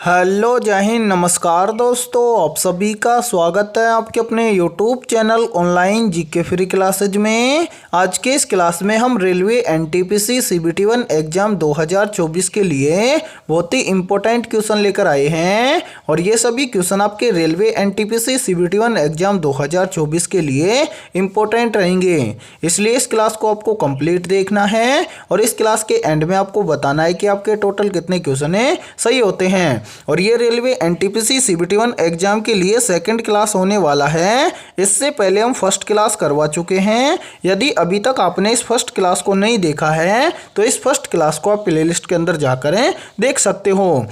Hello जय हिंद, नमस्कार दोस्तों। आप सभी का स्वागत है आपके अपने YouTube channel online GK free classes में। आज के इस क्लास में हम रेलवे एनटीपीसी सीबीटी 1 एग्जाम 2024 के लिए बहुत ही इम्पोर्टेंट क्वेश्चन लेकर आए हैं और ये सभी क्वेश्चन आपके रेलवे एनटीपीसी सीबीटी 1 एग्जाम 2024 के लिए इम्पोर्टेंट रहेंगे, इसलिए इस क्लास को आपको कंप्लीट देखना है और इस क्लास के एंड में आपको बताना है कि आपके टोटल कितने क्वेश्चन सही होते हैं। और ये रेलवे एनटीपीसी सीबीटी 1 एग्जाम के लिए सेकंड क्लास होने वाला है। इससे पहले हम फर्स्ट क्लास करवा चुके हैं। यदि अभी तक आपने इस फर्स्ट क्लास को नहीं देखा है तो इस फर्स्ट क्लास को आप प्लेलिस्ट के अंदर जाकर देख सकते हो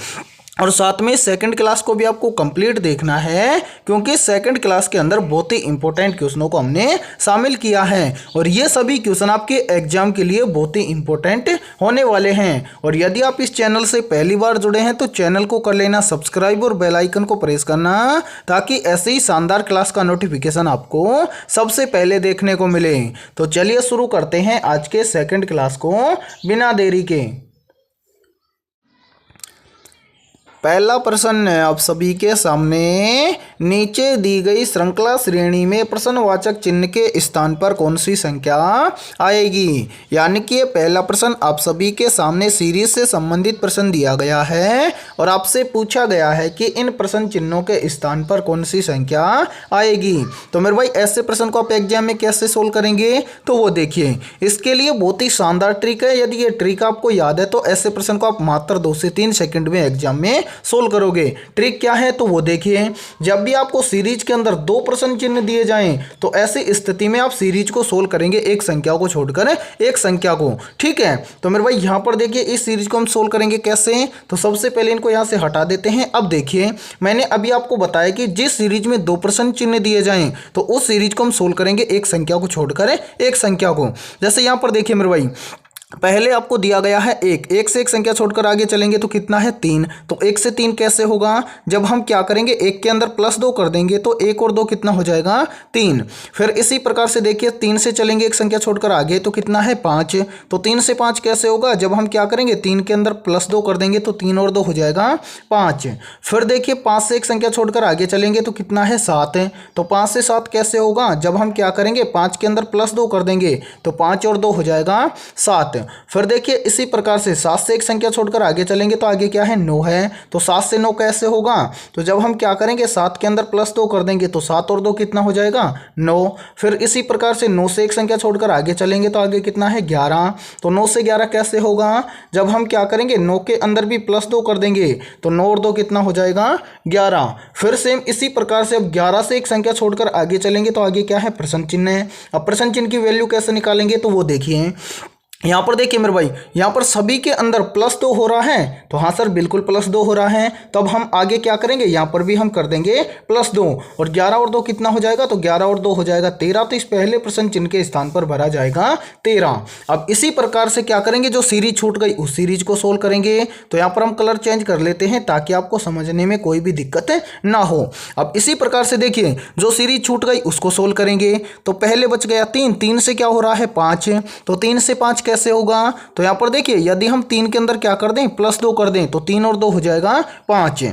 और साथ में सेकंड क्लास को भी आपको कंप्लीट देखना है, क्योंकि सेकंड क्लास के अंदर बहुत ही इंपॉर्टेंट क्वेश्चनों को हमने शामिल किया है और ये सभी क्वेश्चन आपके एग्जाम के लिए बहुत ही इंपॉर्टेंट होने वाले हैं। और यदि आप इस चैनल से पहली बार जुड़े हैं तो चैनल को कर लेना सब्सक्राइब और बेल आइकन को प्रेस करना, ताकि ऐसे ही शानदार क्लास का नोटिफिकेशन आपको सबसे पहले देखने को मिले। तो चलिए शुरू करते हैं आज के सेकेंड क्लास को बिना देरी के। पहला प्रश्न है आप सभी के सामने, नीचे दी गई श्रृंखला श्रेणी में प्रश्नवाचक चिन्ह के स्थान पर कौन सी संख्या आएगी। यानी कि पहला प्रश्न आप सभी के सामने सीरीज से संबंधित प्रश्न दिया गया है और आपसे पूछा गया है कि इन प्रश्न चिन्हों के स्थान पर कौन सी संख्या आएगी। तो मेरे भाई ऐसे प्रश्न को आप एग्जाम में कैसे सोल्व करेंगे, तो वो देखिए, इसके लिए बहुत ही शानदार ट्रिक है। यदि ये ट्रिक आपको याद है तो ऐसे प्रश्न को आप मात्र 2 से 3 सेकंड में एग्जाम में सोल्व करोगे। ट्रिक क्या है तो वो देखिए, जब भी आपको सीरीज के अंदर 2 प्रश्न चिन्ह दिए जाएं तो ऐसी स्थिति में आप सीरीज को सोल्व करेंगे एक संख्या को छोड़कर एक संख्या को। ठीक है, तो मेरे भाई यहां पर देखिए इस सीरीज को हम सोल्व करेंगे कैसे। तो सबसे पहले इनको यहां से हटा देते हैं। अब देखिए मैंने अभी आपको बताया कि जिस सीरीज में 2 प्रश्न चिन्ह दिए जाएं तो उस सीरीज को हम सोल्व करेंगे एक संख्या को छोड़कर एक संख्या को। जैसे यहां पर देखिए मेरे भाई, पहले आपको दिया गया है एक से एक संख्या छोड़कर आगे चलेंगे तो कितना है 3। तो 1 से 3 कैसे होगा, जब हम क्या करेंगे एक के अंदर +2 कर देंगे तो 1 और 2 कितना हो जाएगा 3। फिर इसी प्रकार से देखिए 3 से चलेंगे एक संख्या छोड़कर आगे तो कितना है 5। तो 3 से 5 कैसे होगा, जब हम क्या करेंगे 3 के अंदर +2 कर देंगे तो 3 और 2 हो जाएगा 5। फिर देखिए 5 से एक संख्या छोड़कर आगे चलेंगे तो कितना है 7। तो 5 से 7 कैसे होगा, जब हम क्या करेंगे 5 के अंदर +2 कर देंगे तो 5 और 2 हो जाएगा 7। फिर देखिए इसी प्रकार से 7 से एक संख्या छोड़कर आगे चलेंगे तो आगे क्या है 9 है। तो 7 से 9 कैसे होगा, तो जब हम क्या करेंगे 7 के अंदर +2 कर देंगे तो 7 और 2 कितना हो जाएगा 9। फिर इसी प्रकार से 9 से एक संख्या छोड़कर आगे चलेंगे तो आगे कितना है 11। तो 9 से 11 कैसे होगा, जब हम क्या करेंगे 9 के अंदर भी +2 कर देंगे तो 9 और 2 कितना हो जाएगा 11। फिर सेम इसी प्रकार से अब 11 से एक संख्या छोड़कर आगे चलेंगे तो आगे क्या है प्रश्न चिन्ह है। अब प्रश्न चिन्ह की वैल्यू कैसे निकालेंगे तो वो देखिए, यहाँ पर देखिए मेरे भाई, यहाँ पर सभी के अंदर +2 हो रहा है। तो हाँ सर बिल्कुल +2 हो रहा है। तो अब हम आगे क्या करेंगे, यहाँ पर भी हम कर देंगे +2 और 11 और 2 कितना हो जाएगा, तो 11 और 2 हो जाएगा 13। तो इस पहले प्रश्न चिन्ह के स्थान पर भरा जाएगा 13। अब इसी प्रकार से क्या करेंगे, जो सीरीज छूट गई उस सीरीज को सोल्व करेंगे। तो यहाँ पर हम कलर चेंज कर लेते हैं ताकि आपको समझने में कोई भी दिक्कत ना हो। अब इसी प्रकार से देखिए जो सीरीज छूट गई उसको सोल्व करेंगे। तो पहले बच गया 3 से क्या हो रहा है 5। तो 3 से 5 कैसे होगा, तो यहां पर देखिए यदि हम 3 के अंदर क्या कर दें +2 कर दें तो 3 और 2 हो जाएगा 5।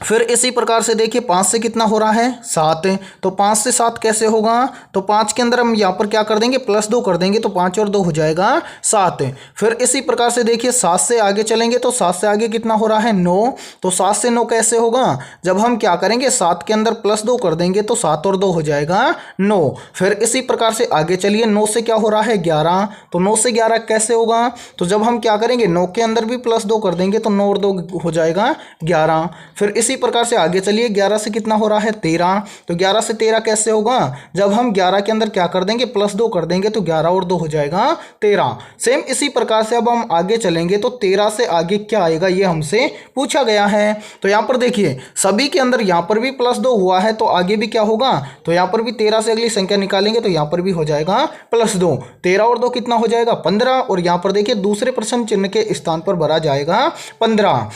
फिर इसी प्रकार से देखिए 5 से कितना हो रहा है 7। तो 5 से 7 कैसे होगा, तो 5 के अंदर हम यहाँ पर क्या कर देंगे +2 कर देंगे तो 5 और 2 हो जाएगा 7। फिर इसी प्रकार से देखिए 7 से आगे चलेंगे तो 7 से आगे कितना हो रहा है 9। तो 7 से 9 कैसे होगा, जब हम क्या करेंगे 7 के अंदर +2 कर देंगे तो 7 और 2 हो जाएगा 9। फिर इसी प्रकार से आगे चलिए 9 से क्या हो रहा है 11। तो 9 से 11 कैसे होगा, तो जब हम क्या करेंगे 9 के अंदर भी +2 कर देंगे तो 9 और 2 हो जाएगा 11। फिर इसी प्रकार से आगे चलिए 11 से कितना हो रहा है 13। तो 11 से 13 कैसे होगा, जब हम 11 के अंदर क्या कर देंगे +2 कर देंगे तो 11 और 2 हो जाएगा 13। सेम इसी प्रकार से अब हम आगे चलेंगे तो 13 से आगे क्या आएगा ये हमसे पूछा गया है। तो यहाँ पर देखिए सभी के अंदर यहाँ पर भी +2 हुआ है तो आगे भी क्या होगा, तो यहाँ पर भी 13 से अगली संख्या निकालेंगे तो यहाँ पर भी हो जाएगा +2। 13 और 2 कितना हो जाएगा 15 और यहाँ पर देखिए दूसरे प्रश्न चिन्ह के स्थान पर भरा जाएगा 15।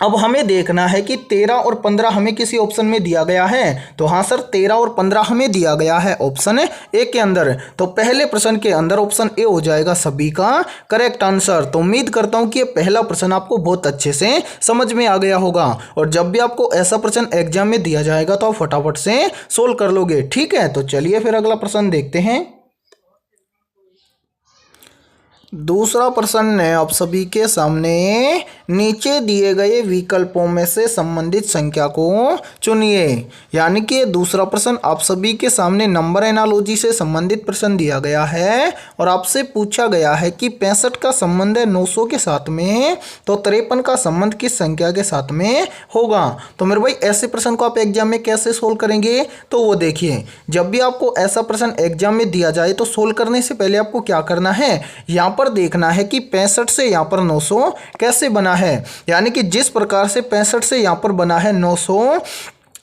अब हमें देखना है कि 13 और 15 हमें किसी ऑप्शन में दिया गया है। तो हाँ सर, 13 और 15 हमें दिया गया है ऑप्शन ए के अंदर। तो पहले प्रश्न के अंदर ऑप्शन ए हो जाएगा सभी का करेक्ट आंसर। तो उम्मीद करता हूं कि ये पहला प्रश्न आपको बहुत अच्छे से समझ में आ गया होगा, और जब भी आपको ऐसा प्रश्न एग्जाम में दिया जाएगा तो आप फटाफट से सोल्व कर लोगे। ठीक है, तो चलिए फिर अगला प्रश्न देखते हैं। दूसरा प्रश्न है आप सभी के सामने, नीचे दिए गए विकल्पों में से संबंधित संख्या को चुनिए। यानी कि दूसरा प्रश्न आप सभी के सामने नंबर एनालॉजी से संबंधित प्रश्न दिया गया है, और आपसे पूछा गया है कि 65 का संबंध है 900 के साथ में, तो 53 का संबंध किस संख्या के साथ में होगा। तो मेरे भाई ऐसे प्रश्न को आप एग्जाम में कैसे सोल्व करेंगे, तो वो देखिए, जब भी आपको ऐसा प्रश्न एग्जाम में दिया जाए तो सोल्व करने से पहले आपको क्या करना है, यहाँ पर देखना है कि 65 से यहाँ पर 900 कैसे बना है। यानी कि जिस प्रकार से 65 से यहाँ पर बना है 900,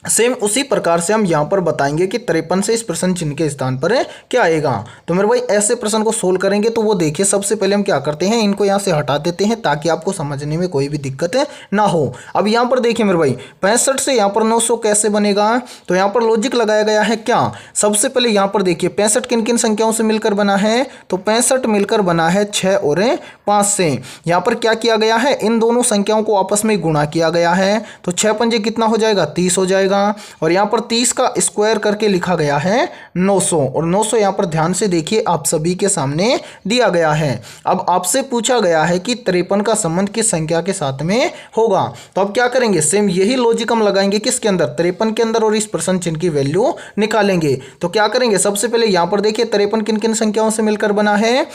सेम उसी प्रकार से हम यहाँ पर बताएंगे कि 53 से इस प्रश्न चिन्ह के स्थान पर क्या आएगा। तो मेरे भाई ऐसे प्रश्न को सोल्व करेंगे तो वो देखिए, सबसे पहले हम क्या करते हैं, इनको यहाँ से हटा देते हैं ताकि आपको समझने में कोई भी दिक्कत ना हो। अब यहाँ पर देखिए मेरे भाई, 65 से यहाँ पर 900 कैसे बनेगा, तो यहाँ पर लॉजिक लगाया गया है क्या। सबसे पहले यहाँ पर देखिए 65 किन किन संख्याओं से मिलकर बना है, तो 65 मिलकर बना है 6 और 5 से। यहाँ पर क्या किया गया है, इन दोनों संख्याओं को आपस में गुणा किया गया है, तो 6 पंजे कितना हो जाएगा, 30 हो जाएगा। और यहाँ पर 30 का स्क्वायर करके लिखा गया है 900, और 900 यहाँ पर ध्यान से देखिए आप सभी के सामने दिया गया है। अब आपसे पूछा गया है कि 53 का संबंध किस संख्या के साथ में होगा। तो अब क्या करेंगे, सेम यही लॉजिक हम लगाएंगे किसके अंदर, 53 के अंदर, और इस प्रश्न चिन्ह की वैल्यू निकालेंगे। तो क्या करेंगे, सबसे पहले यहाँ पर देखिए 53 किन किन संख्याओं से मिलकर बना है,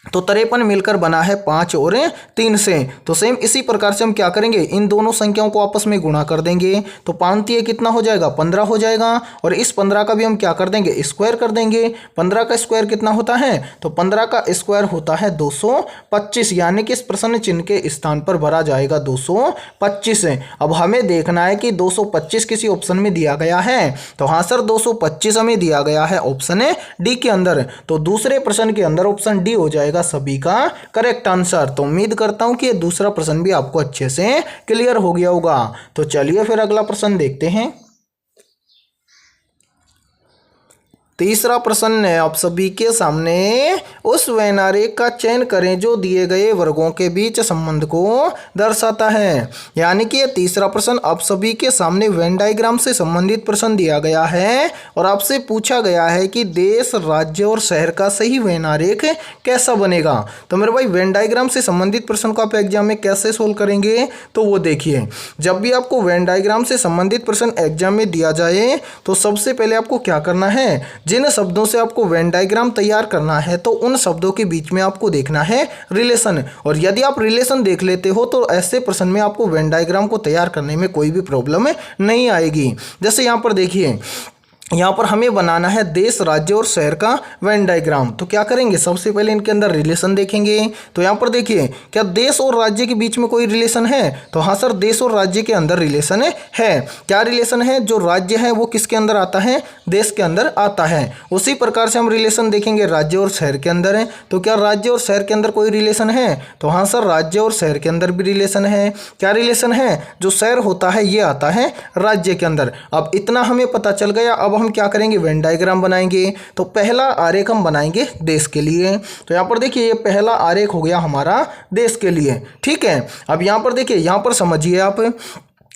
तो 53 मिलकर बना है 5 और 3 से। तो सेम इसी प्रकार से हम क्या करेंगे, इन दोनों संख्याओं को आपस में गुणा कर देंगे, तो 5 कितना हो जाएगा, 15 हो जाएगा। और इस 15 का भी हम क्या कर देंगे, स्क्वायर कर देंगे। 15 का स्क्वायर कितना होता है, तो 15 का स्क्वायर होता है 225, यानी कि इस प्रश्न चिन्ह के स्थान पर भरा जाएगा 225। अब हमें देखना है कि 225 किसी ऑप्शन में दिया गया है, तो हाँ सर 225 हमें दिया गया है ऑप्शन डी के अंदर। तो दूसरे प्रश्न के अंदर ऑप्शन डी हो जाएगा सभी का करेक्ट आंसर। तो उम्मीद करता हूं कि ये दूसरा प्रश्न भी आपको अच्छे से क्लियर हो गया होगा। तो चलिए फिर अगला प्रश्न देखते हैं। तीसरा प्रश्न है आप सभी के सामने, उस वैनारेख का चयन करें जो दिए गए वर्गों के बीच संबंध को दर्शाता है। यानी कि ये तीसरा प्रश्न आप सभी के सामने वेन डायग्राम से संबंधित प्रश्न दिया गया है, और आपसे पूछा गया है कि देश, राज्य और शहर का सही वैनारेख कैसा बनेगा। तो मेरे भाई वेन डायग्राम से संबंधित प्रश्न को आप एग्जाम में कैसे सोल्व करेंगे, तो वो देखिए, जब भी आपको वेन डायग्राम से संबंधित प्रश्न एग्जाम में दिया जाए तो सबसे पहले आपको क्या करना है, जिन शब्दों से आपको वेन डायग्राम तैयार करना है तो उन शब्दों के बीच में आपको देखना है रिलेशन। और यदि आप रिलेशन देख लेते हो तो ऐसे प्रश्न में आपको वेन डायग्राम को तैयार करने में कोई भी प्रॉब्लम नहीं आएगी। जैसे यहाँ पर देखिए, यहाँ पर हमें बनाना है देश, राज्य और शहर का वेन डायग्राम। तो क्या करेंगे, सबसे पहले इनके अंदर रिलेशन देखेंगे। तो यहाँ पर देखिए, क्या देश और राज्य के बीच में कोई रिलेशन है, तो हाँ सर देश और राज्य के अंदर रिलेशन है। क्या रिलेशन है, जो राज्य है वो किसके अंदर आता है, देश के अंदर आता है। उसी प्रकार से हम रिलेशन देखेंगे राज्य और शहर के अंदर है। तो क्या राज्य और शहर के अंदर कोई रिलेशन है, तो हाँ सर राज्य और शहर के अंदर भी रिलेशन है। क्या रिलेशन है, जो शहर होता है ये आता है राज्य के अंदर। अब इतना हमें पता चल गया। अब हम क्या करेंगे, वेन डायग्राम बनाएंगे। तो पहला आरेख हम बनाएंगे देश के लिए। तो यहाँ पर देखिए, ये पहला आरेख हो गया हमारा देश के लिए। ठीक है, अब यहाँ पर देखिए, यहाँ पर समझिए आप।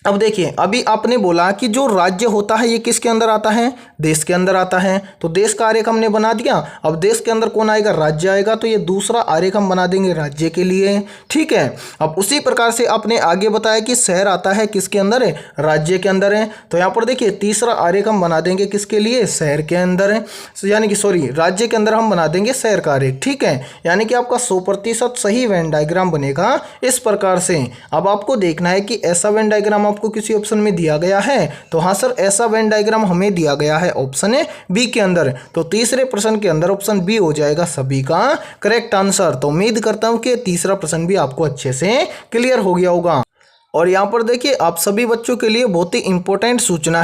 अब देखिए, अभी आपने बोला कि जो राज्य होता है ये किसके अंदर आता है, देश के अंदर आता है। तो देश का आरेख हमने बना दिया। अब देश के अंदर कौन आएगा, राज्य आएगा। तो ये दूसरा आरेख हम बना देंगे राज्य के लिए। ठीक है, अब उसी प्रकार से आपने आगे बताया कि शहर आता है किसके अंदर है, राज्य के अंदर है। तो यहाँ पर देखिए, तीसरा आरेख हम बना देंगे किसके लिए, शहर के अंदर है, यानी कि सॉरी राज्य के अंदर हम बना देंगे शहर का आरेख। ठीक है, यानी कि आपका 100% सही वेन डायग्राम बनेगा इस प्रकार से। अब आपको देखना है कि ऐसा वेन डायग्राम आपको किसी ऑप्शन में दिया गया है, तो हाँ सर ऐसा वेन डायग्राम हमें दिया गया है ऑप्शन बी के अंदर। तो तीसरे प्रश्न के अंदर ऑप्शन बी हो जाएगा सभी का करेक्ट आंसर। तो उम्मीद करता हूं कि तीसरा प्रश्न भी आपको अच्छे से क्लियर हो गया होगा। और यहाँ पर देखिए आप सभी बच्चों के लिए बहुत ही इंपॉर्टेंट सूचना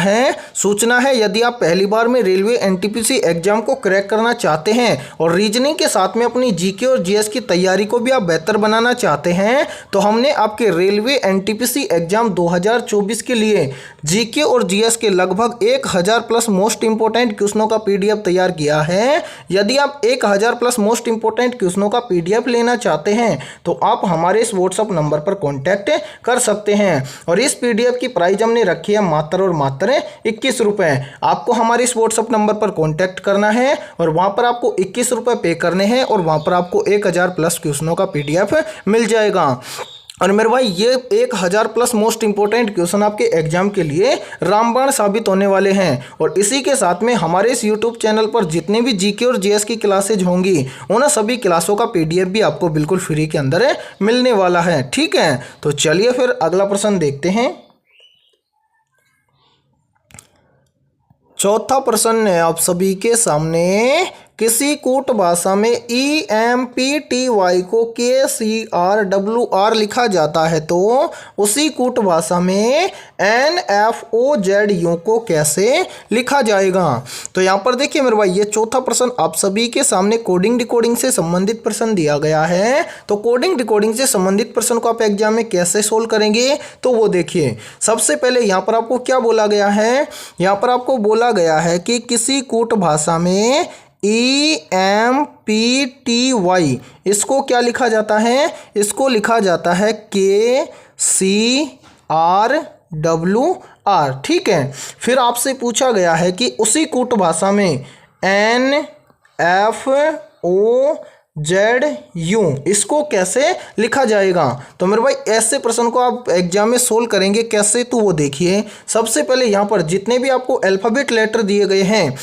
है यदि आप पहली बार में रेलवे एनटीपीसी एग्जाम को क्रैक करना चाहते हैं और रीजनिंग के साथ में अपनी जीके और जीएस की तैयारी को भी आप बेहतर बनाना चाहते हैं तो हमने आपके रेलवे एनटीपीसी एग्जाम 2024 के लिए जीके और जीएस के लगभग 1000 प्लस मोस्ट इंपॉर्टेंट क्वेश्चनों का पीडीएफ तैयार किया है। यदि आप 1000 प्लस मोस्ट इंपॉर्टेंट क्वेश्चनों का पीडीएफ लेना चाहते हैं तो आप हमारे इस व्हाट्सएप नंबर पर कॉन्टैक्ट कर सकते हैं और इस पीडीएफ की प्राइस हमने रखी है मात्र और मात्र 21 रुपये। आपको हमारे इस व्हाट्सएप नंबर पर कॉन्टैक्ट करना है और वहां पर आपको 21 रुपये पे करने हैं और वहां पर आपको 1000 प्लस क्वेश्चनों का पीडीएफ मिल जाएगा। और मेरे भाई ये 1000 प्लस मोस्ट इंपॉर्टेंट क्वेश्चन आपके एग्जाम के लिए रामबाण साबित होने वाले हैं। और इसी के साथ में हमारे इस यूट्यूब चैनल पर जितने भी जीके और जीएस की क्लासेज होंगी उन सभी क्लासों का पीडीएफ भी आपको बिल्कुल फ्री के अंदर मिलने वाला है। ठीक है, तो चलिए फिर अगला प्रश्न देखते हैं। चौथा प्रश्न है आप सभी के सामने, किसी कूट भाषा में EMPTY को KCRWR लिखा जाता है तो उसी कूट भाषा में NFOZU को कैसे लिखा जाएगा। तो यहाँ पर देखिए मेरे भाई ये चौथा प्रश्न आप सभी के सामने कोडिंग डिकोडिंग से संबंधित प्रश्न दिया गया है। तो कोडिंग डिकोडिंग से संबंधित प्रश्न को आप एग्जाम में कैसे सोल्व करेंगे तो वो देखिए। सबसे पहले यहाँ पर आपको क्या बोला गया है, यहाँ पर आपको बोला गया है कि किसी कूट भाषा में EMPTY इसको क्या लिखा जाता है, इसको लिखा जाता है KCRWR। ठीक है, फिर आपसे पूछा गया है कि उसी कूट भाषा में NFOZU इसको कैसे लिखा जाएगा। तो मेरे भाई ऐसे प्रश्न को आप एग्जाम में सोल्व करेंगे कैसे तो वो देखिए। सबसे पहले यहाँ पर जितने भी आपको अल्फ़ाबेट लेटर दिए गए हैं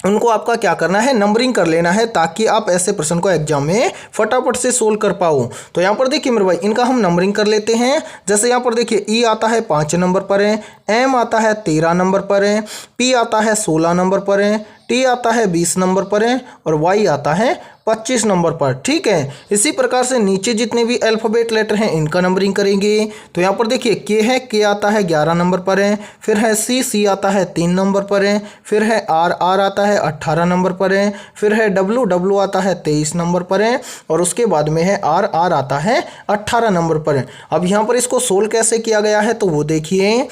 उनको आपका क्या करना है, नंबरिंग कर लेना है ताकि आप ऐसे प्रश्न को एग्जाम में फटाफट से सोल्व कर पाओ। तो यहाँ पर देखिए मेरे भाई इनका हम नंबरिंग कर लेते हैं। जैसे यहाँ पर देखिए E आता है 5 नंबर पर है, M आता है 13 नंबर पर है, P आता है 16 नंबर पर है, T आता है 20 नंबर पर है और Y आता है 25 नंबर पर। ठीक है, इसी प्रकार से नीचे जितने भी अल्फ़ाबेट लेटर हैं इनका नंबरिंग करेंगे। तो यहाँ पर देखिए K है, K आता है 11 नंबर पर है, फिर है C आता है 3 नंबर पर है, फिर है R आता है 18 नंबर पर है, फिर है W आता है 23 नंबर पर है और उसके बाद में है R आता है 18 नंबर पर है। अब यहाँ पर इसको सोल्व कैसे किया गया है तो वो देखिए।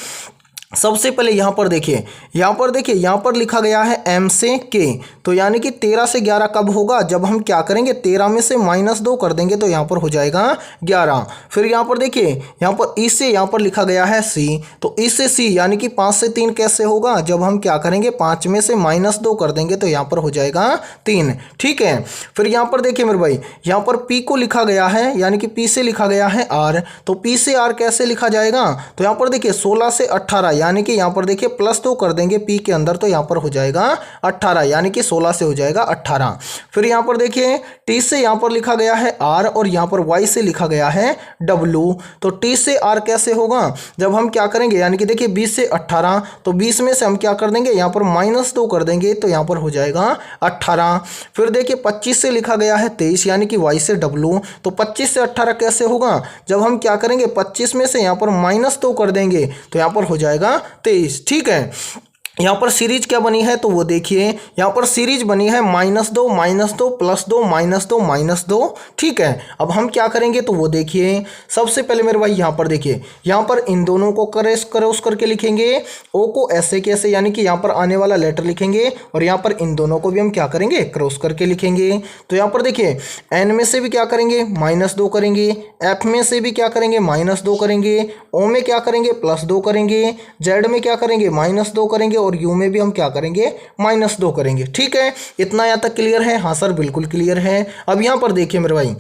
सबसे पहले यहाँ पर देखिए यहाँ पर लिखा गया है M से K, तो यानी कि 13 से 11 कब होगा, जब हम क्या करेंगे 13 में से -2 कर देंगे तो यहाँ पर हो जाएगा 11। फिर यहाँ पर देखिए यहाँ पर E से यहाँ पर लिखा गया है C, तो E से C यानी कि 5 से 3 कैसे होगा, जब हम क्या करेंगे 5 में से -2 कर देंगे तो यहाँ पर हो जाएगा 3। ठीक है, फिर यहाँ पर देखिए मेरे भाई यहाँ पर P को लिखा गया है यानी कि P से लिखा गया है R, तो P से R कैसे लिखा जाएगा। तो यहाँ पर देखिए 16 से 18 यानी कि यहाँ पर देखिए +2 कर देंगे P के अंदर तो यहाँ पर हो जाएगा 18 यानी कि 16 से हो जाएगा 18। फिर यहाँ पर देखिए T से यहाँ पर लिखा गया है R और यहाँ पर Y से लिखा गया है W, तो T से R कैसे होगा, जब हम क्या करेंगे यानी कि देखिए 20 से 18, तो 20 में से हम क्या कर देंगे यहाँ पर -2 कर देंगे तो यहाँ पर हो जाएगा 18। फिर देखिए 25 से लिखा गया है 23 यानी कि Y से W, तो 25 से 18 कैसे होगा, जब हम क्या करेंगे 25 में से यहाँ पर -2 कर देंगे तो यहाँ पर हो जाएगा 23। ठीक है, यहाँ पर सीरीज क्या बनी है तो वो देखिए। यहाँ पर सीरीज बनी है -2 -2 +2 -2 -2। ठीक है, अब हम क्या करेंगे तो वो देखिए। सबसे पहले मेरे भाई यहाँ पर देखिए यहाँ पर इन दोनों को क्रॉस करके लिखेंगे, O को ऐसे कैसे यानी कि यहाँ पर आने वाला लेटर लिखेंगे और यहाँ पर इन दोनों को भी हम क्या करेंगे क्रॉस करके लिखेंगे। तो यहाँ पर देखिए N में से भी क्या करेंगे -2 करेंगे, F में से भी क्या करेंगे -2 करेंगे, O में क्या करेंगे +2 करेंगे, Z में क्या करेंगे -2 करेंगे और U में भी हम क्या करेंगे -2 करेंगे। ठीक है, इतना यहाँ तक क्लियर है। हाँ सर बिल्कुल क्लियर है। अब यहाँ पर देखिए मेरे भाई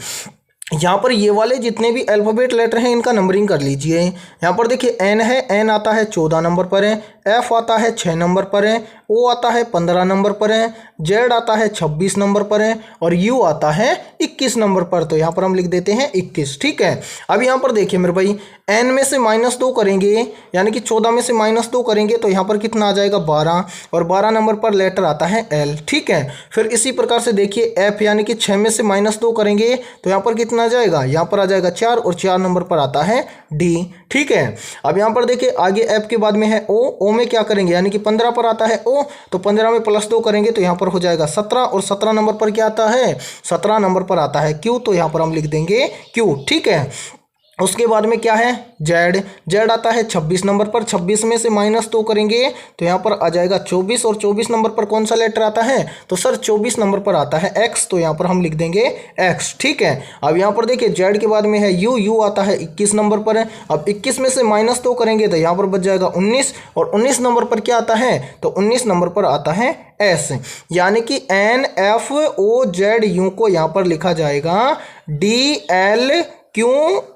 यहाँ पर ये वाले जितने भी अल्फ़ाबेट लेटर हैं इनका नंबरिंग कर लीजिए। यहाँ पर देखिए N है, N आता है 14 नंबर पर है, एफ आता है 6 नंबर पर है, ओ आता है 15 नंबर पर है, जेड आता है 26 नंबर पर है और यू आता है 21 नंबर पर। तो यहाँ पर हम लिख देते हैं 21। ठीक है, अब यहाँ पर देखिए मेरे भाई, एन में से -2 करेंगे यानी कि 14 में से -2 करेंगे तो यहाँ पर कितना आ जाएगा 12 और 12 नंबर पर लेटर आता है एल। ठीक है, फिर इसी प्रकार से देखिए एफ यानी कि 6 में से -2 करेंगे तो यहाँ पर कितना आ जाएगा, यहाँ पर आ जाएगा 4 और 4 नंबर पर आता है डी। ठीक है, अब यहाँ पर देखिए आगे एफ के बाद में है ओ, ओ में क्या करेंगे यानी कि 15 पर आता है ओ, तो 15 में +2 करेंगे तो यहाँ पर हो जाएगा 17 और 17 नंबर पर क्या आता है, 17 नंबर पर आता है क्यू, तो यहाँ पर हम लिख देंगे क्यू। ठीक है, उसके बाद में क्या है जेड, जेड आता है 26 नंबर पर, 26 में से -2 करेंगे तो यहाँ पर आ जाएगा 24 और 24 नंबर पर कौन सा लेटर आता है, तो सर 24 नंबर पर आता है एक्स, तो यहाँ पर हम लिख देंगे एक्स। ठीक है, अब यहाँ पर देखिए जेड के बाद में है यू, यू आता है 21 नंबर पर है, अब 21 में से -2 करेंगे तो यहाँ पर बच जाएगा 19 और 19 नंबर पर क्या आता है, तो 19 नंबर पर आता है एस, यानी कि N F O Z U को यहाँ पर लिखा जाएगा D L Q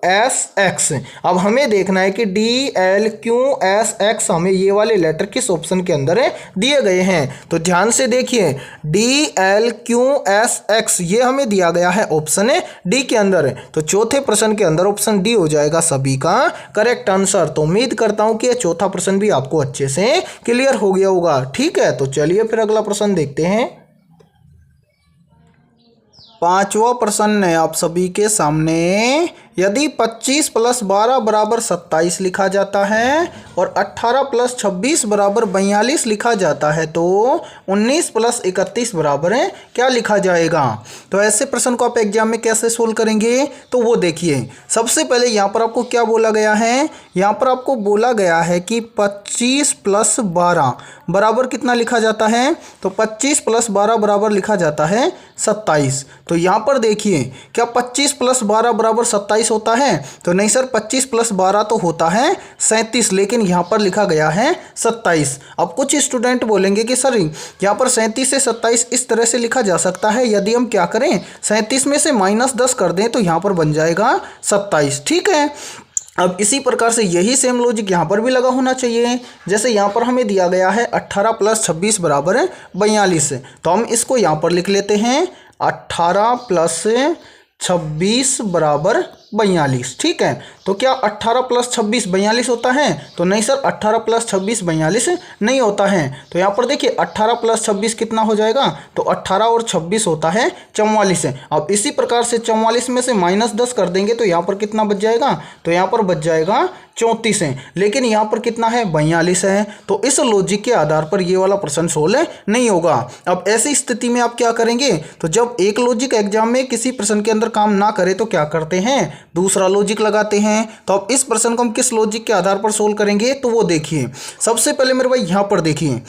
S X. अब हमें देखना है कि D L Q S X हमें ये वाले लेटर किस ऑप्शन के अंदर दिए गए हैं, तो ध्यान से देखिए D L Q S x ये हमें दिया गया है ऑप्शन डी के अंदर, तो चौथे प्रश्न के अंदर ऑप्शन डी हो जाएगा सभी का करेक्ट आंसर। तो उम्मीद करता हूं कि ये चौथा प्रश्न भी आपको अच्छे से क्लियर हो गया होगा। ठीक है, तो चलिए फिर अगला प्रश्न देखते हैं। पांचवा प्रश्न है आप सभी के सामने, यदि 25 + 12 = 27 लिखा जाता है और 18 + 26 = 42 लिखा जाता है तो 19 + 31 बराबर है क्या लिखा जाएगा। तो ऐसे प्रश्न को आप एग्जाम में कैसे सोल्व करेंगे, तो वो देखिए सबसे पहले यहाँ पर आपको क्या बोला गया है, यहाँ पर आपको बोला गया है कि 25 + 12 बराबर कितना लिखा जाता है, तो 25 + 12 बराबर लिखा जाता है 27। तो यहाँ पर देखिए क्या 25 + 12 = 27 होता है, तो नहीं सर 25 + 12 तो होता है 37, लेकिन यहाँ पर लिखा गया है 27। अब कुछ स्टूडेंट बोलेंगे कि सर यहाँ पर 37 से 27 इस तरह से लिखा जा सकता है, यदि हम क्या करें 37 में से -10 कर दें तो यहाँ पर बन जाएगा 27। ठीक है, अब इसी प्रकार से यही सेम लॉजिक यहाँ पर भी लगा होना चाहिए। जैसे यहाँ पर हमें दिया गया है 18 + 26 = 42, तो हम इसको यहाँ पर लिख लेते हैं 18 + 26 = 42। ठीक है, तो क्या 18 + 26 42 होता है, तो नहीं सर 18 + 26 42 नहीं होता है। तो यहाँ पर देखिए 18 + 26 कितना हो जाएगा, तो 18 और 26 होता है 44। अब इसी प्रकार से 44 में से -10 कर देंगे तो यहाँ पर कितना बच जाएगा, तो यहाँ पर बच जाएगा 34 है, लेकिन यहाँ पर कितना है 42 है। तो इस लॉजिक के आधार पर ये वाला प्रश्न सोल्व नहीं होगा। अब ऐसी स्थिति में आप क्या करेंगे, तो जब एक लॉजिक एग्जाम में किसी प्रश्न के अंदर काम ना करे तो क्या करते हैं, दूसरा लॉजिक लगाते हैं। तो अब इस प्रश्न को हम किस लॉजिक के आधार पर सोल्व करेंगे, तो वो देखिए सबसे पहले मेरे भाई यहाँ पर देखिए,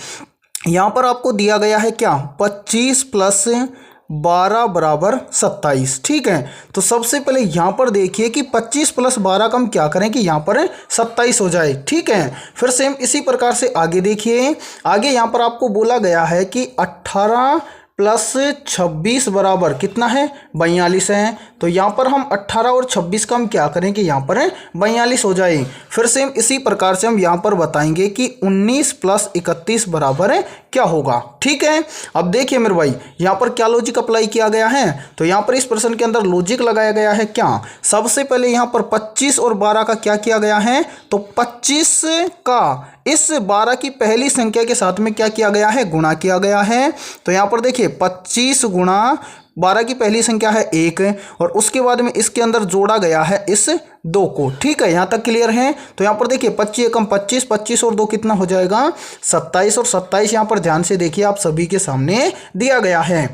यहाँ पर आपको दिया गया है क्या 25 + 12 = 27। ठीक है, तो सबसे पहले यहाँ पर देखिए कि 25 + 12 का हम क्या करें कि यहाँ पर 27 हो जाए। ठीक है, फिर सेम इसी प्रकार से आगे देखिए, आगे यहाँ पर आपको बोला गया है कि 18 + 26 बराबर कितना है 42 है। तो यहाँ पर हम 18 और 26 का हम क्या करें कि यहाँ पर 42 हो जाए। फिर सेम इसी प्रकार से हम यहाँ पर बताएंगे कि 19 + 31 बराबर क्या होगा। ठीक है, अब देखिए मेरे भाई यहाँ पर क्या लॉजिक अप्लाई किया गया है, तो यहाँ पर इस प्रश्न के अंदर लॉजिक लगाया गया है क्या, सबसे पहले यहाँ पर 25 और 12 का क्या किया गया है, तो 25 का इस 12 की पहली संख्या के साथ में क्या किया गया है, गुणा किया गया है। तो यहाँ पर देखिए 25 × 12 की पहली संख्या है 1 और उसके बाद में इसके अंदर जोड़ा गया है इस 2 को। ठीक है, यहाँ तक क्लियर है। तो यहाँ पर देखिए 25 एकम 25, 25 और 2 कितना हो जाएगा 27 और 27 यहाँ पर ध्यान से देखिए आप सभी के सामने दिया गया है।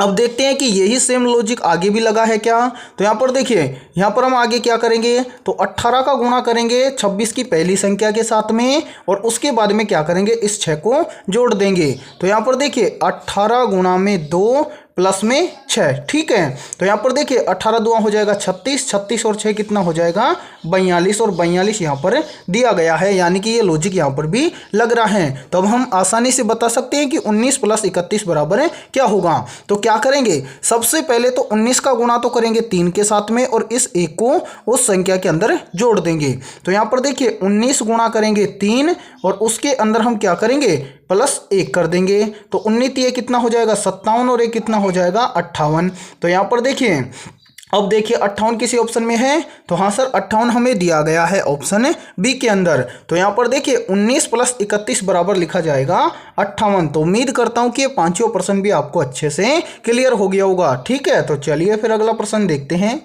अब देखते हैं कि यही सेम लॉजिक आगे भी लगा है क्या। तो यहाँ पर देखिए यहाँ पर हम आगे क्या करेंगे, तो 18 का गुणा करेंगे 26 की पहली संख्या के साथ में और उसके बाद में क्या करेंगे इस 6 को जोड़ देंगे। तो यहाँ पर देखिए 18 × 2 प्लस में 6। ठीक है, तो यहाँ पर देखिए 18 दुआ हो जाएगा 36, 36 और 6 कितना हो जाएगा 42, और 42 यहाँ पर दिया गया है, यानी कि ये लॉजिक यहाँ पर भी लग रहा है। तो अब हम आसानी से बता सकते हैं कि 19 + 31 बराबर है क्या होगा। तो क्या करेंगे, सबसे पहले तो 19 का गुणा तो करेंगे 3 के साथ में, और इस 1 को उस संख्या के अंदर जोड़ देंगे। तो यहाँ पर देखिए 19 गुणा करेंगे 3, और उसके अंदर हम क्या करेंगे +1 कर देंगे। तो 19 ये कितना हो जाएगा 57, और ये कितना हो जाएगा 58। तो यहाँ पर देखिए, अब देखिए 58 किसी ऑप्शन में है, तो हाँ सर 58 हमें दिया गया है ऑप्शन बी के अंदर। तो यहाँ पर देखिए 19 + 31 बराबर लिखा जाएगा 58। तो उम्मीद करता हूँ कि ये पांचों प्रश्न भी आपको अच्छे से क्लियर हो गया होगा। ठीक है, तो चलिए फिर अगला प्रश्न देखते हैं।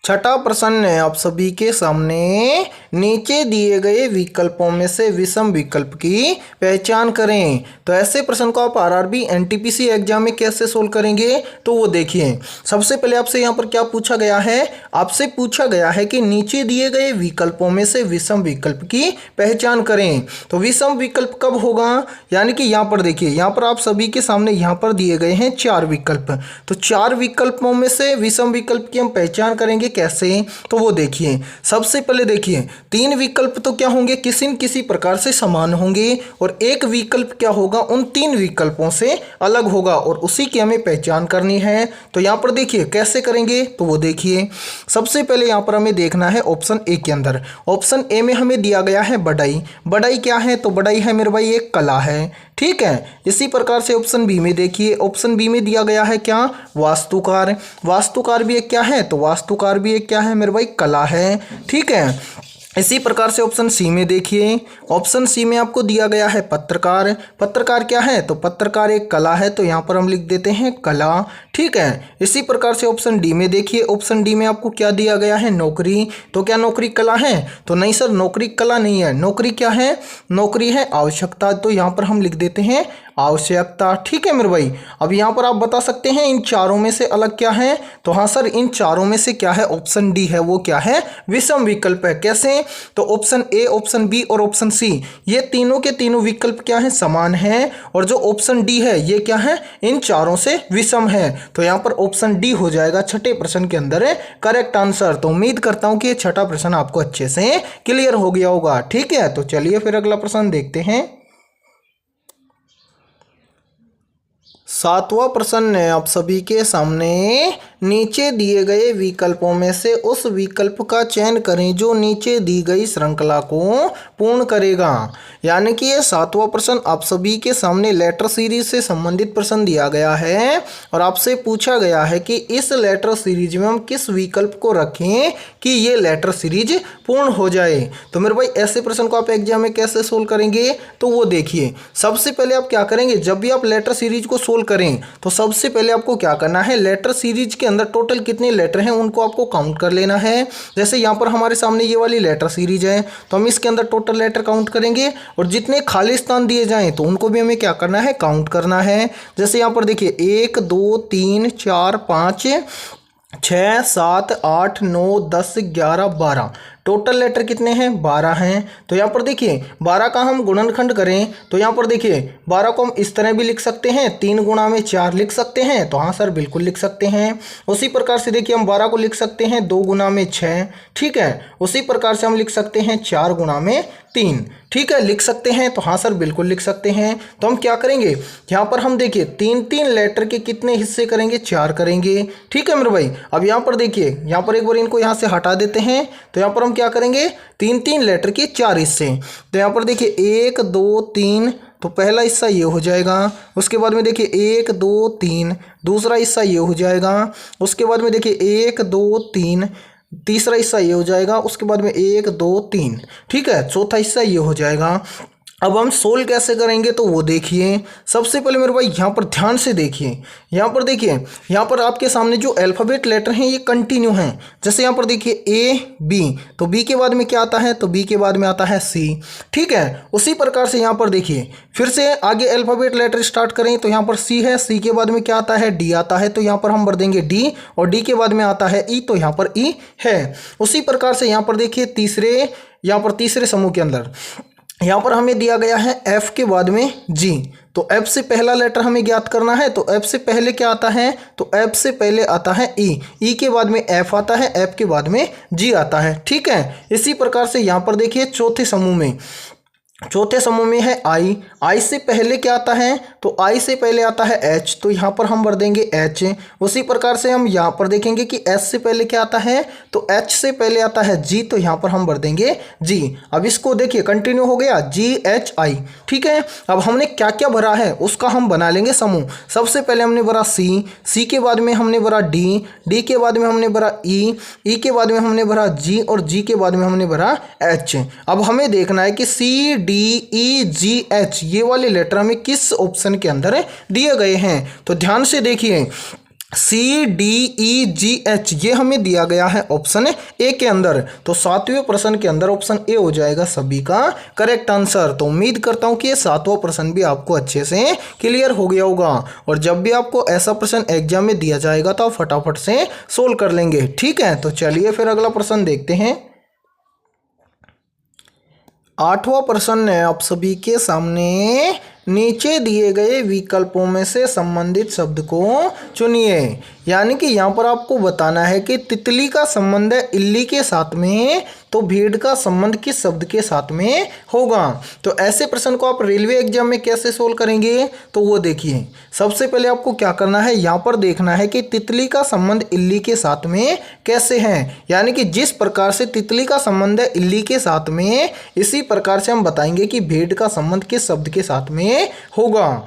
छठा प्रश्न है आप सभी के सामने, नीचे दिए गए विकल्पों में से विषम विकल्प की पहचान करें। तो ऐसे प्रश्न को आप आरआरबी एनटीपीसी एग्जाम में कैसे सोल्व करेंगे, तो वो देखिए। सबसे पहले आपसे यहाँ पर क्या पूछा गया है, आपसे पूछा गया है कि नीचे दिए गए विकल्पों में से विषम विकल्प की पहचान करें। तो विषम विकल्प कब होगा, यानी कि यहाँ पर देखिए, यहाँ पर आप सभी के सामने यहाँ पर दिए गए हैं 4 विकल्प। तो 4 विकल्पों में से विषम विकल्प की हम पहचान करेंगे कैसे, तो वो देखिए। सबसे पहले देखिए 3 विकल्प तो क्या होंगे, किसी न किसी प्रकार से समान होंगे, और एक विकल्प क्या होगा उन 3 विकल्पों से अलग होगा, और उसी की हमें पहचान करनी है। तो यहाँ पर देखिए कैसे करेंगे, तो वो देखिए। सबसे पहले यहाँ पर हमें देखना है ऑप्शन ए के अंदर। ऑप्शन ए में हमें दिया गया है बढ़ई। बढ़ई क्या है, तो बढ़ई है मेरे भाई एक कला है। ठीक है, इसी प्रकार से ऑप्शन बी में देखिए, ऑप्शन बी में दिया गया है क्या, वास्तुकार। वास्तुकार भी एक क्या है, तो वास्तुकार भी एक क्या है मेरे भाई कला है। ठीक है, इसी प्रकार से ऑप्शन सी में देखिए, ऑप्शन सी में आपको दिया गया है पत्रकार। पत्रकार क्या है, तो पत्रकार एक कला है, तो यहाँ पर हम लिख देते हैं कला। ठीक है, इसी प्रकार से ऑप्शन डी में देखिए, ऑप्शन डी में आपको क्या दिया गया है, नौकरी। तो क्या नौकरी कला है, तो नहीं सर नौकरी कला नहीं है, नौकरी क्या है, नौकरी है आवश्यकता। तो यहाँ पर हम लिख देते हैं आवश्यकता। ठीक है मेरे भाई, अब यहाँ पर आप बता सकते हैं इन चारों में से अलग क्या है, तो हाँ सर इन चारों में से क्या है, ऑप्शन डी है वो क्या है, विषम विकल्प है। कैसे, तो ऑप्शन ए, ऑप्शन बी और ऑप्शन सी ये तीनों के तीनों विकल्प क्या है, समान है, और जो ऑप्शन डी है ये क्या है, इन चारों से विषम है। तो यहाँ पर ऑप्शन डी हो जाएगा छठे प्रश्न के अंदर करेक्ट आंसर। तो उम्मीद करता हूँ कि ये छठा प्रश्न आपको अच्छे से क्लियर हो गया होगा। ठीक है, तो चलिए फिर अगला प्रश्न देखते हैं। 7वां प्रश्न है आप सभी के सामने, नीचे दिए गए विकल्पों में से उस विकल्प का चयन करें जो नीचे दी गई श्रृंखला को पूर्ण करेगा। यानी कि ये 7वां प्रश्न आप सभी के सामने लेटर सीरीज से संबंधित प्रश्न दिया गया है, और आपसे पूछा गया है कि इस लेटर सीरीज में हम किस विकल्प को रखें कि ये लेटर सीरीज पूर्ण हो जाए। तो मेरे भाई ऐसे प्रश्न को आप एग्जाम में कैसे सोल्व करेंगे, तो वो देखिए। सबसे पहले आप क्या करेंगे, जब भी आप लेटर सीरीज को सोल्व करें तो सबसे पहले आपको क्या करना है, लेटर सीरीज के अंदर टोटल कितने लेटर हैं उनको आपको काउंट कर लेना है। जैसे यहाँ पर हमारे सामने ये वाली लेटर सीरीज है, तो हम इसके अंदर टोटल लेटर काउंट करेंगे, और जितने खाली स्थान दिए जाएं तो उनको भी हमें क्या करना है, काउंट करना है। जैसे यहाँ पर देखिए 1 2 3 4 5 6 7 8 9 10 11 12 टोटल लेटर कितने हैं, 12 हैं। तो यहाँ पर देखिए 12 का हम गुणनखंड करें तो यहाँ पर देखिए 12 को हम इस तरह भी लिख सकते हैं, 3 गुणा में 4 लिख सकते हैं, तो हाँ सर बिल्कुल लिख सकते हैं। उसी प्रकार से देखिए हम 12 को लिख सकते हैं 2 गुणा में 6, ठीक है। उसी प्रकार से हम लिख सकते हैं 4 गुणा में 3, ठीक है, लिख सकते हैं, तो हाँ सर बिल्कुल लिख सकते हैं। तो हम क्या करेंगे, यहाँ पर हम देखिए 3 लेटर के कितने हिस्से करेंगे, 4 करेंगे, ठीक है मेरे भाई। अब यहाँ पर देखिए, यहाँ पर एक बार इनको यहाँ से हटा देते हैं, तो यहाँ पर हम क्या करेंगे 3 लेटर के 4 हिस्से। तो यहाँ पर देखिए 1 2 3, तो पहला हिस्सा ये हो जाएगा। उसके बाद में देखिए 1 2 3, दूसरा हिस्सा ये हो जाएगा। उसके बाद में देखिए 1 2 3, तीसरा हिस्सा ये हो जाएगा। उसके बाद में 1 2 3, ठीक है, चौथा हिस्सा ये हो जाएगा। अब हम सोल्व कैसे करेंगे, तो वो देखिए। सबसे पहले मेरे भाई यहाँ पर ध्यान से देखिए, यहाँ पर देखिए, यहाँ पर आपके सामने जो अल्फ़ाबेट लेटर हैं ये कंटिन्यू हैं। जैसे यहाँ पर देखिए ए बी, तो बी के बाद में क्या आता है, तो बी के बाद में आता है सी, ठीक है। उसी प्रकार से यहाँ पर देखिए फिर से आगे अल्फ़ाबेट लेटर स्टार्ट करें, तो यहाँ पर सी है, सी के बाद में क्या आता है, डी आता है, तो यहाँ पर हम भर देंगे डी, और डी के बाद में आता है ई, तो यहाँ पर ई है। उसी प्रकार से यहाँ पर देखिए तीसरे समूह के अंदर यहाँ पर हमें दिया गया है एफ के बाद में जी, तो एफ से पहला लेटर हमें ज्ञात करना है, तो एफ से पहले क्या आता है, तो एफ से पहले आता है ई, ई के बाद में एफ आता है, एफ के बाद में जी आता है। ठीक है, इसी प्रकार से यहाँ पर देखिए चौथे समूह में है आई, आई से पहले क्या आता है, तो आई से पहले आता है एच, तो यहाँ पर हम भर देंगे एच। उसी प्रकार से हम यहाँ पर देखेंगे कि एस से पहले क्या आता है, तो एच से पहले आता है जी, तो यहाँ पर हम भर देंगे जी। अब इसको देखिए कंटिन्यू हो गया जी एच आई। ठीक है, अब हमने क्या क्या भरा है उसका हम बना लेंगे समूह। सबसे पहले हमने भरा सी, सी के बाद में हमने भरा डी, डी के बाद में हमने भरा ई, ई के बाद में हमने भरा जी, और जी के बाद में हमने भरा एच। अब हमें देखना है कि सी डी ई जी एच ये वाले लेटर हमें किस ऑप्शन के अंदर दिए गए हैं। तो ध्यान से देखिए, सी डी ई जी एच ये हमें दिया गया है ऑप्शन ए के अंदर, तो 7वें प्रश्न के अंदर ऑप्शन ए हो जाएगा सभी का करेक्ट आंसर। तो उम्मीद करता हूं कि ये 7वां प्रश्न भी आपको अच्छे से क्लियर हो गया होगा, और जब भी आपको ऐसा प्रश्न एग्जाम में दिया जाएगा तो आप फटाफट से सोल्व कर लेंगे। ठीक है, तो चलिए फिर अगला प्रश्न देखते हैं। 8वां प्रश्न है आप सभी के सामने, नीचे दिए गए विकल्पों में से संबंधित शब्द को चुनिए। यानी कि यहाँ पर आपको बताना है कि तितली का संबंध है इल्ली के साथ में, तो भेड़ का संबंध किस शब्द के साथ में होगा। तो ऐसे प्रश्न को आप रेलवे एग्जाम में कैसे सोल्व करेंगे, तो वो देखिए सबसे पहले आपको क्या करना है, यहाँ पर देखना है कि तितली का संबंध इल्ली के साथ में कैसे है। यानी कि जिस प्रकार से तितली का संबंध है इल्ली के साथ में, इसी प्रकार से हम बताएंगे कि भेड़ का संबंध किस शब्द के साथ में होगा।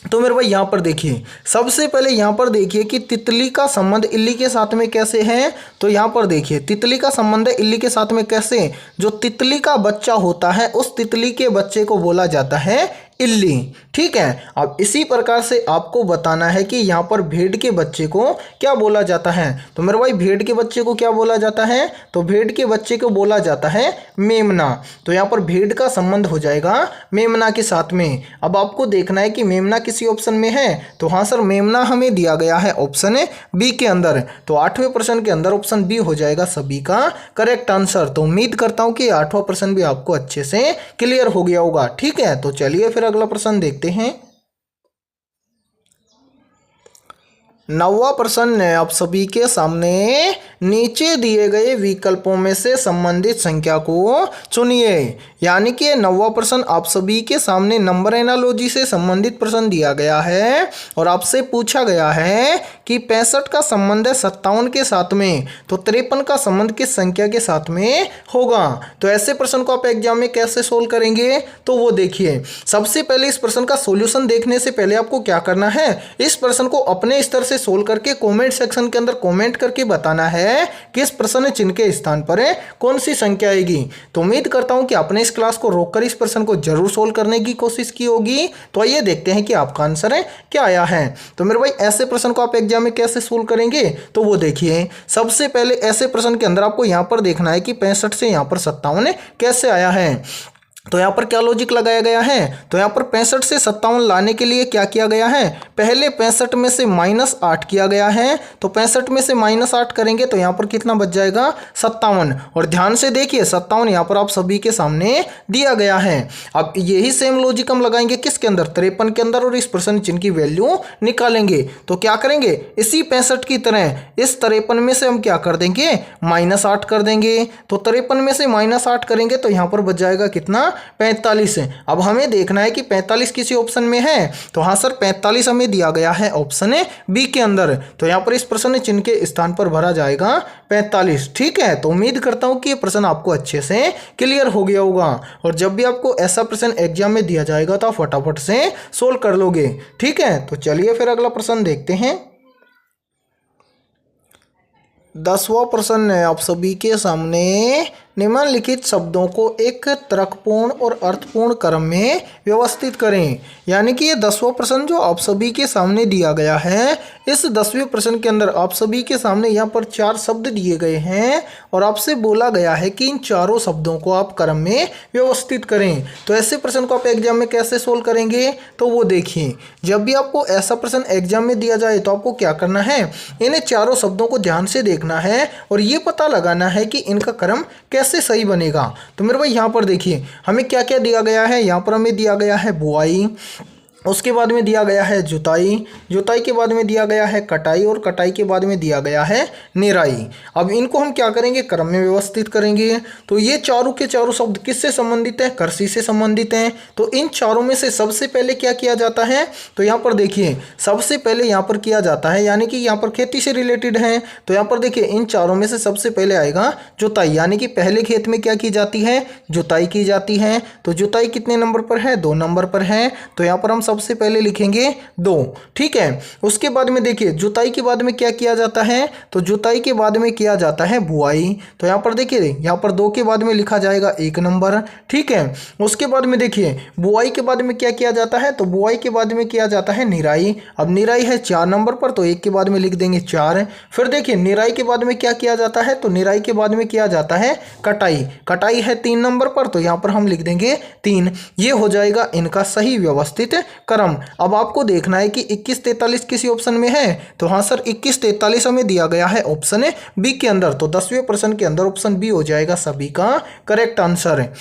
तो मेरे भाई यहाँ पर देखिए, सबसे पहले यहाँ पर देखिए कि तितली का संबंध इल्ली के साथ में कैसे है। तो यहाँ पर देखिए तितली का संबंध है इल्ली के साथ में कैसे, जो तितली का बच्चा होता है उस तितली के बच्चे को बोला जाता है इल्ली। ठीक है, अब इसी प्रकार से आपको बताना है कि यहाँ पर भेड़ के बच्चे को क्या बोला जाता है। तो मेरे भाई भेड़ के बच्चे को क्या बोला जाता है, तो भेड़ के बच्चे को बोला जाता है मेमना। तो यहाँ पर भेड़ का संबंध हो जाएगा मेमना के साथ में। अब आपको देखना है कि मेमना किसी ऑप्शन में है, तो हाँ सर मेमना हमें दिया गया है ऑप्शन बी के अंदर, तो 8वें प्रश्न के अंदर ऑप्शन बी हो जाएगा सभी का करेक्ट आंसर। तो उम्मीद करता हूँ कि 8वां प्रश्न भी आपको अच्छे से क्लियर हो गया होगा। ठीक है, तो चलिए फिर अगला प्रश्न देखते हैं। 9वां प्रश्न है आप सभी के सामने, नीचे दिए गए विकल्पों में से संबंधित संख्या को चुनिए। यानी कि 9वां प्रश्न आप सभी के सामने नंबर एनालॉजी से संबंधित प्रश्न दिया गया है, और आपसे पूछा गया है कि 65 का संबंध है 57 के साथ में, तो 53 का संबंध किस संख्या के साथ में होगा। तो ऐसे प्रश्न को आप एग्जाम में कैसे सोल्व करेंगे, तो वो देखिए सबसे पहले इस प्रश्न का सोल्यूशन देखने से पहले आपको क्या करना है, इस प्रश्न को अपने स्तर से सोल्व करके कमेंट सेक्शन के अंदर कमेंट करके बताना है कि इस प्रश्न चिन्ह के स्थान पर कौन सी संख्या आएगी। तो उम्मीद करता हूं कि आपने इस क्लास को रोककर इस प्रश्न को जरूर सोल्व करने की कोशिश की होगी। तो आइए देखते हैं कि आपका आंसर क्या आया है। तो मेरे भाई ऐसे प्रश्न को आप एग्जाम में कैसे सोल्व करेंगे, तो वो देखिए सबसे पहले ऐसे प्रश्न के अंदर आपको यहां पर देखना है कि 65 से यहां पर 57 कैसे आया है। तो यहाँ पर क्या लॉजिक लगाया गया है, तो यहाँ पर 65 से 57 लाने के लिए क्या किया गया है, पहले 65 में से -8 किया गया है। तो 65 में से -8 करेंगे तो यहाँ पर कितना बच जाएगा 57। और ध्यान से देखिए 57 यहाँ पर आप सभी के सामने दिया गया है। अब यही सेम लॉजिक हम लगाएंगे किसके अंदर, 53 के अंदर, और इस प्रश्न चिन्ह की वैल्यू निकालेंगे। तो क्या करेंगे, इसी 65 की तरह इस 53 में से हम क्या कर देंगे, -8 कर देंगे। तो 53 में से -8 करेंगे तो यहाँ पर बच जाएगा कितना, 45 है। अब हमें देखना है कि 45 किसी ऑप्शन में है, तो हाँ सर 45 हमें दिया गया है ऑप्शन बी के अंदर। तो यहाँ पर इस प्रश्न चिन्ह के स्थान पर भरा जाएगा 45। ठीक है, तो उम्मीद करता हूँ कि ये प्रश्न आपको अच्छे से क्लियर हो गया होगा, और जब भी आपको ऐसा प्रश्न एग्जाम में दिया जाएगा तो आप फटाफट से सोल्व कर लोगे। ठीक है, तो चलिए फिर अगला प्रश्न देखते हैं। 10वां प्रश्न है आप सभी के सामने, निम्नलिखित शब्दों को एक तर्कपूर्ण और अर्थपूर्ण क्रम में व्यवस्थित करें। यानी कि ये 10वां प्रश्न जो आप सभी के सामने दिया गया है, इस 10वें प्रश्न के अंदर आप सभी के सामने यहाँ पर 4 शब्द दिए गए हैं, और आपसे बोला गया है कि इन चारों शब्दों को आप क्रम में व्यवस्थित करें। तो ऐसे प्रश्न को आप एग्जाम में कैसे सोल्व करेंगे, तो वो देखिए जब भी आपको ऐसा प्रश्न एग्जाम में दिया जाए तो आपको क्या करना है, इन्हें चारों शब्दों को ध्यान से देखना है और ये पता लगाना है कि इनका क्रम कैसे सही बनेगा। तो मेरे भाई यहाँ पर देखिए हमें क्या क्या दिया गया है, यहाँ पर हमें दिया गया है बुआई, उसके बाद में दिया गया है जुताई, जुताई के बाद में दिया गया है कटाई और कटाई के बाद में दिया गया है निराई। अब इनको हम क्या करेंगे, क्रम में व्यवस्थित करेंगे। तो ये चारों के चारों शब्द किससे संबंधित है, कृषि से संबंधित हैं। तो इन चारों में से सबसे पहले क्या किया जाता है, तो यहाँ पर देखिए सबसे पहले यहाँ पर किया जाता है, यानी कि यहाँ पर खेती से रिलेटेड है। तो यहाँ पर देखिए इन चारों में से सबसे पहले आएगा जुताई, यानी कि पहले खेत में क्या की जाती है, जुताई की जाती है। तो जुताई कितने नंबर पर है, 2 नंबर पर है। तो यहाँ पर हम सबसे पहले लिखेंगे 2, ठीक है। उसके बाद में देखिए जुताई के बाद में क्या किया जाता है, तो जुताई के बाद में किया जाता है बुआई। तो यहाँ पर देखिए यहाँ पर 2 के बाद में लिखा जाएगा 1 नंबर, ठीक है। उसके बाद में देखिए बुआई के बाद में क्या किया जाता है, तो बुआई के बाद में किया जाता है निराई। अब निराई है 4 नंबर पर, तो 1 के बाद में लिख देंगे 4। फिर देखिए निराई के बाद में क्या किया जाता है, तो निराई के बाद में किया जाता है कटाई। कटाई है 3 नंबर पर, तो यहाँ पर हम लिख देंगे 3। ये हो जाएगा इनका सही व्यवस्थित क्रम। अब आपको देखना है कि 21-43 किसी ऑप्शन में है, तो हाँ सर 21-43 हमें दिया गया है ऑप्शन बी के अंदर। तो 10वें प्रश्न के अंदर ऑप्शन बी हो जाएगा सभी का करेक्ट आंसर है।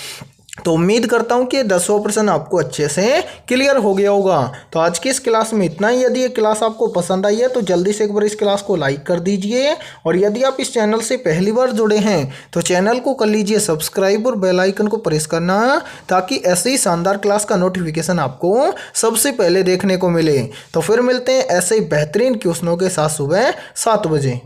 तो उम्मीद करता हूँ कि 10वां प्रश्न आपको अच्छे से क्लियर हो गया होगा। तो आज की इस क्लास में इतना ही। यदि ये क्लास आपको पसंद आई है तो जल्दी से एक बार इस क्लास को लाइक कर दीजिए, और यदि आप इस चैनल से पहली बार जुड़े हैं तो चैनल को कर लीजिए सब्सक्राइब और बेल आइकन को प्रेस करना, ताकि ऐसे ही शानदार क्लास का नोटिफिकेशन आपको सबसे पहले देखने को मिले। तो फिर मिलते हैं ऐसे ही बेहतरीन क्वेश्चनों के साथ सुबह 7 बजे।